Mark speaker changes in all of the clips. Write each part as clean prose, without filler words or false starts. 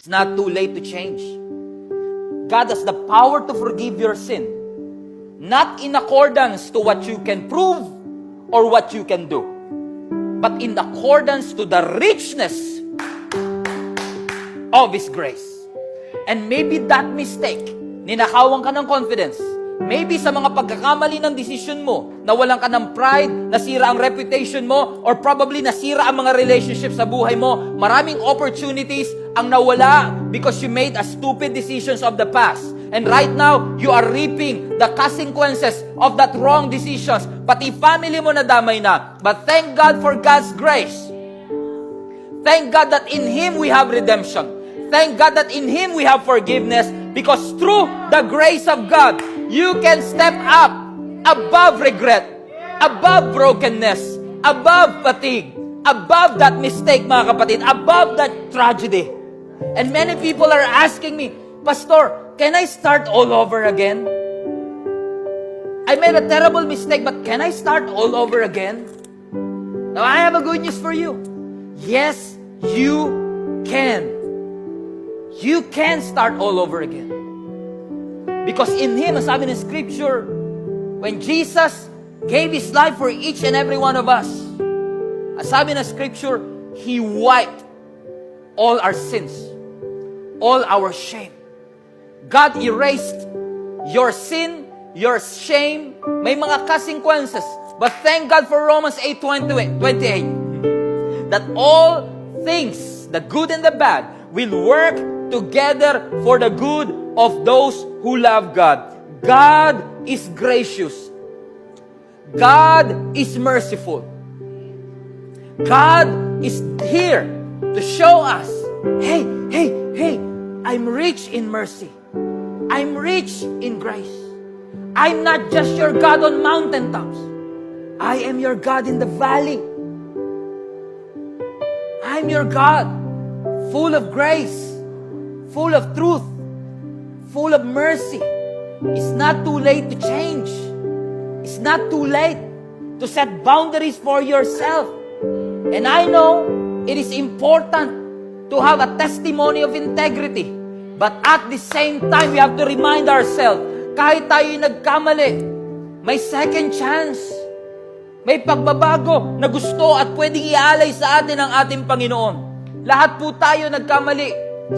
Speaker 1: It's not too late to change. God has the power to forgive your sin, not in accordance to what you can prove or what you can do, but in accordance to the richness of His grace. And maybe that mistake, ninakawan ka ng confidence, maybe sa mga pagkakamali ng decision mo, nawalan ka ng pride, nasira ang reputation mo, or probably nasira ang mga relationships sa buhay mo, maraming opportunities ang nawala because you made a stupid decisions of the past. And right now, you are reaping the consequences of that wrong decisions. Pati family mo nadamay na. But thank God for God's grace. Thank God that in Him we have redemption. Thank God that in Him we have forgiveness, because through the grace of God, you can step up above regret, above brokenness, above fatigue, above that mistake, mga kapatid, above that tragedy. And many people are asking me, Pastor, can I start all over again? I made a terrible mistake, but can I start all over again? Now, I have a good news for you. Yes, you can. You can start all over again. Because in Him, as sabi ng Scripture, when Jesus gave His life for each and every one of us, as sabi ng Scripture, He wiped all our sins, all our shame. God erased your sin, your shame, may mga consequences. But thank God for Romans 8:28, that all things, the good and the bad, will work together for the good of those who love God. God is gracious. God is merciful. God is here to show us, hey, I'm rich in mercy. I'm rich in grace. I'm not just your God on mountaintops. I am your God in the valley. I'm your God, full of grace, full of truth, full of mercy. It's not too late to change. It's not too late to set boundaries for yourself. And I know it is important to have a testimony of integrity. But at the same time, we have to remind ourselves, kahit tayo'y nagkamali, may second chance. May pagbabago na gusto at pwedeng ialay sa atin ng ating Panginoon. Lahat po tayo nagkamali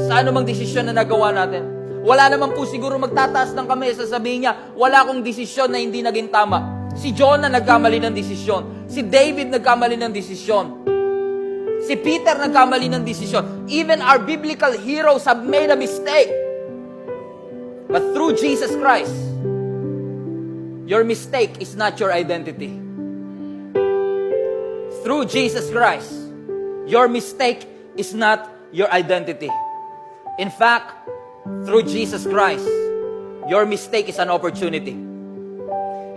Speaker 1: sa anumang desisyon na nagawa natin. Wala naman po siguro magtataas ng kamay, sasabihin niya, wala akong desisyon na hindi naging tama. Si Jonah nagkamali ng desisyon. Si David nagkamali ng desisyon. Si Peter nagkamali ng desisyon. Even our biblical heroes have made a mistake. But through Jesus Christ, your mistake is not your identity. Through Jesus Christ, your mistake is not your identity. In fact, through Jesus Christ, your mistake is an opportunity.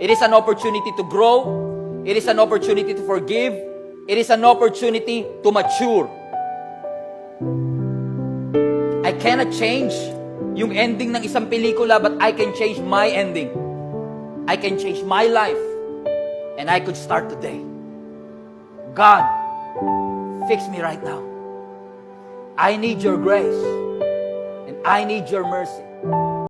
Speaker 1: It is an opportunity to grow. It is an opportunity to forgive. It is an opportunity to mature. I cannot change yung ending ng isang pelikula, but I can change my ending. I can change my life. And I could start today. God, fix me right now. I need your grace. And I need your mercy.